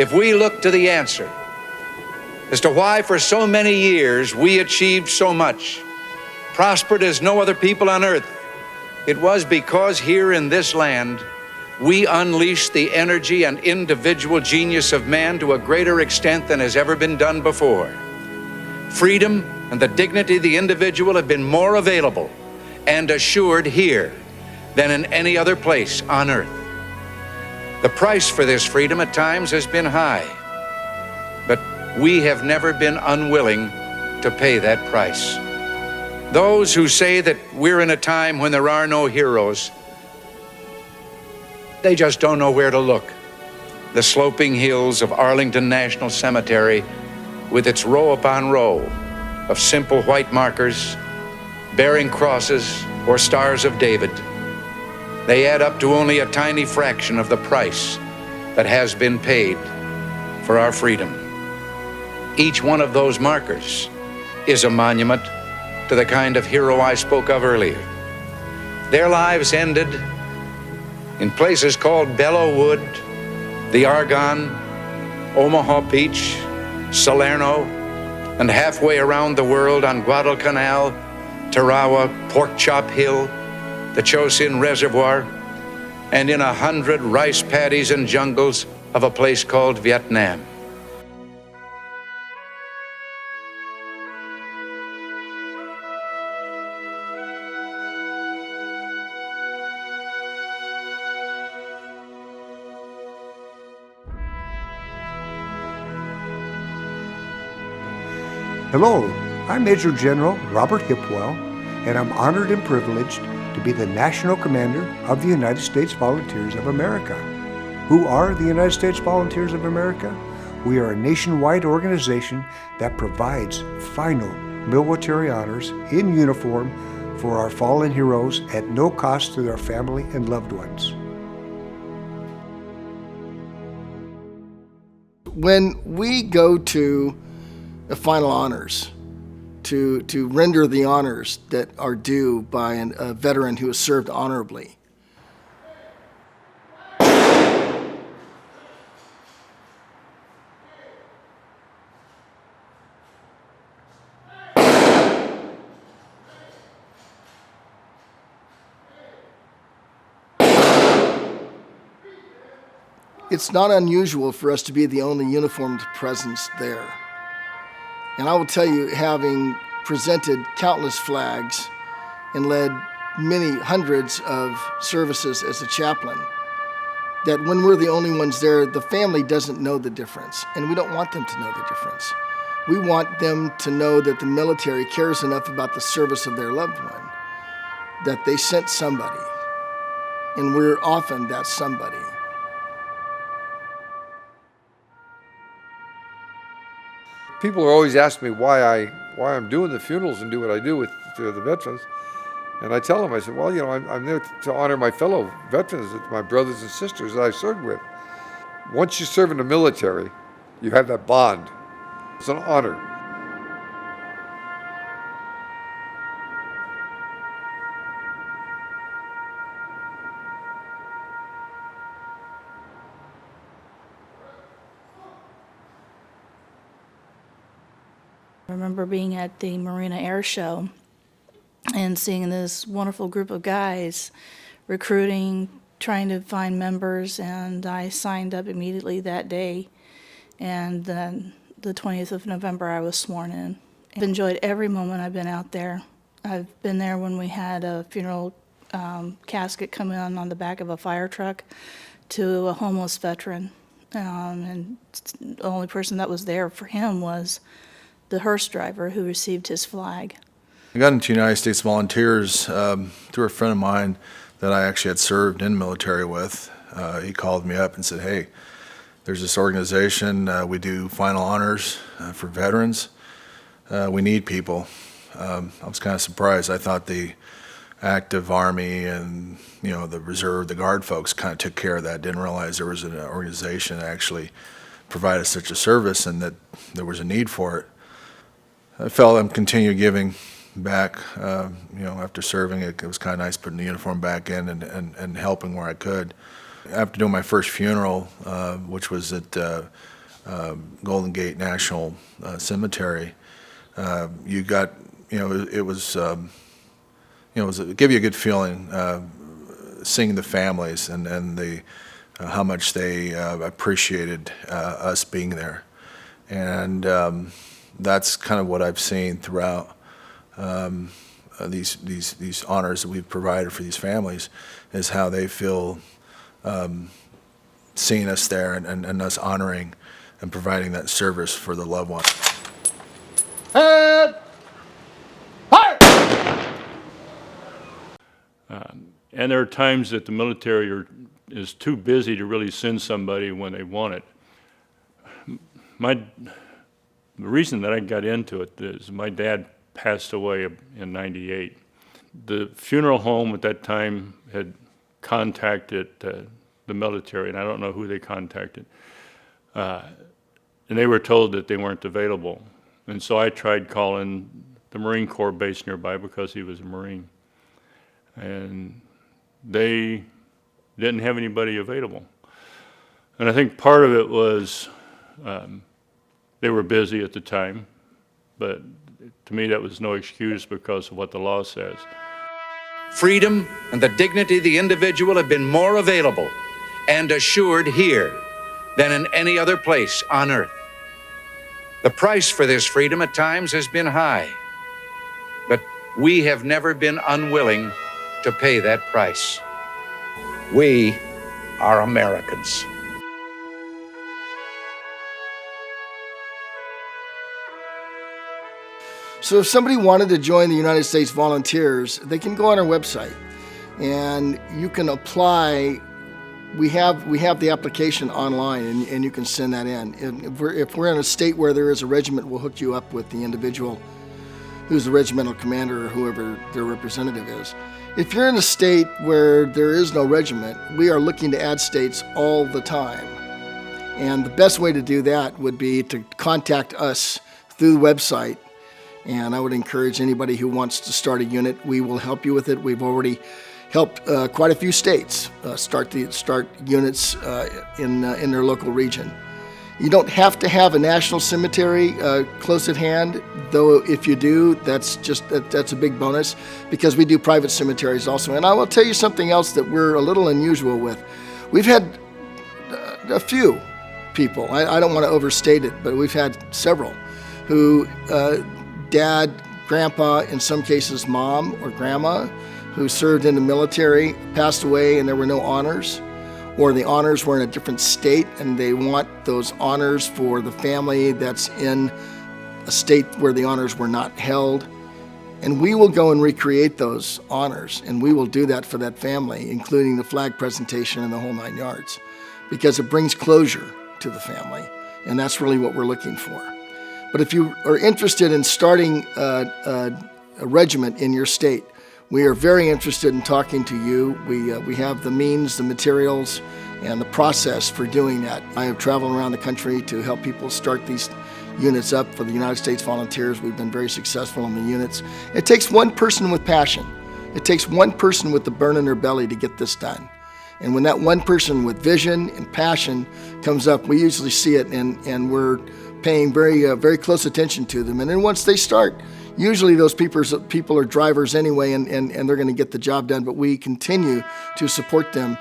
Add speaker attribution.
Speaker 1: if we look to the answer as to why for so many years we achieved so much, prospered as no other people on earth, it was because here in this land, we unleashed the energy and individual genius of man to a greater extent than has ever been done before. Freedom and the dignity of the individual have been more available and assured here than in any other place on earth. The price for this freedom at times has been high, but we have never been unwilling to pay that price. Those who say that we're in a time when there are no heroes, they just don't know where to look. The sloping hills of Arlington National Cemetery, with its row upon row of simple white markers bearing crosses or stars of David, they add up to only a tiny fraction of the price that has been paid for our freedom. Each one of those markers is a monument to the kind of hero I spoke of earlier. Their lives ended in places called Belleau Wood, the Argonne, Omaha Beach, Salerno, and halfway around the world on Guadalcanal, Tarawa, Pork Chop Hill, the Chosin Reservoir, and in 100 rice paddies and jungles of a place called Vietnam.
Speaker 2: Hello, I'm Major General Robert Hipwell, and I'm honored and privileged to be the National Commander of the United States Volunteers of America. Who are the United States Volunteers of America? We are a nationwide organization that provides final military honors in uniform for our fallen heroes at no cost to their family and loved ones.
Speaker 3: When we go to the final honors, to render the honors that are due by a veteran who has served honorably, it's not unusual for us to be the only uniformed presence there. And I will tell you, having presented countless flags and led many hundreds of services as a chaplain, that when we're the only ones there, the family doesn't know the difference, and we don't want them to know the difference. We want them to know that the military cares enough about the service of their loved one that they sent somebody, and we're often that somebody.
Speaker 4: People are always asking me why I'm doing the funerals and do what I do with the veterans. And I tell them, I said, well, you know, I'm there to honor my fellow veterans, my brothers and sisters that I served with. Once you serve in the military, you have that bond. It's an honor.
Speaker 5: I remember being at the Marina Air Show and seeing this wonderful group of guys recruiting, trying to find members, and I signed up immediately that day. And then the 20th of November, I was sworn in. I've enjoyed every moment I've been out there. I've been there when we had a funeral casket come in on the back of a fire truck to a homeless veteran. And the only person that was there for him was the hearse driver who received his flag.
Speaker 6: I got into United States Volunteers through a friend of mine that I actually had served in the military with. He called me up and said, hey, there's this organization, we do final honors for veterans. We need people. I was kind of surprised. I thought the active Army and the Reserve, the Guard folks kind of took care of that. Didn't realize there was an organization that actually provided such a service and that there was a need for it. I felt I'm continuing giving back, after serving. It was kind of nice putting the uniform back in and helping where I could. After doing my first funeral, which was at Golden Gate National Cemetery, you got, it was, it gave you a good feeling seeing the families and the how much they appreciated us being there, and that's kind of what I've seen throughout these honors that we've provided for these families, is how they feel seeing us there and us honoring and providing that service for the loved one.
Speaker 7: And there are times that the military is too busy to really send somebody when they want it. The reason that I got into it is my dad passed away in '98. The funeral home at that time had contacted the military, and I don't know who they contacted. And they were told that they weren't available. And so I tried calling the Marine Corps base nearby because he was a Marine. And they didn't have anybody available. And I think part of it was they were busy at the time, but to me that was no excuse because of what the law says.
Speaker 1: Freedom and the dignity of the individual have been more available and assured here than in any other place on earth. The price for this freedom at times has been high, but we have never been unwilling to pay that price. We are Americans.
Speaker 3: So if somebody wanted to join the United States Volunteers, they can go on our website and you can apply. We have the application online, and you can send that in. And if we're in a state where there is a regiment, we'll hook you up with the individual who's the regimental commander or whoever their representative is. If you're in a state where there is no regiment, we are looking to add states all the time. And the best way to do that would be to contact us through the website. And I would encourage anybody who wants to start a unit, we will help you with it. We've already helped quite a few states start units in their local region. You don't have to have a national cemetery close at hand, though if you do, that's a big bonus, because we do private cemeteries also. And I will tell you something else that we're a little unusual with. We've had a few people, I don't want to overstate it, but we've had several who, dad, grandpa, in some cases mom or grandma, who served in the military, passed away and there were no honors, or the honors were in a different state and they want those honors for the family that's in a state where the honors were not held. And we will go and recreate those honors, and we will do that for that family, including the flag presentation and the whole 9 yards, because it brings closure to the family, and that's really what we're looking for. But if you are interested in starting a regiment in your state, we are very interested in talking to you. We have the means, the materials, and the process for doing that. I have traveled around the country to help people start these units up for the United States Volunteers. We've been very successful in the units. It takes one person with passion. It takes one person with the burn in their belly to get this done. And when that one person with vision and passion comes up, we usually see it, and we're paying very close attention to them. And then once they start, usually those people are drivers anyway, and they're going to get the job done, but we continue to support them.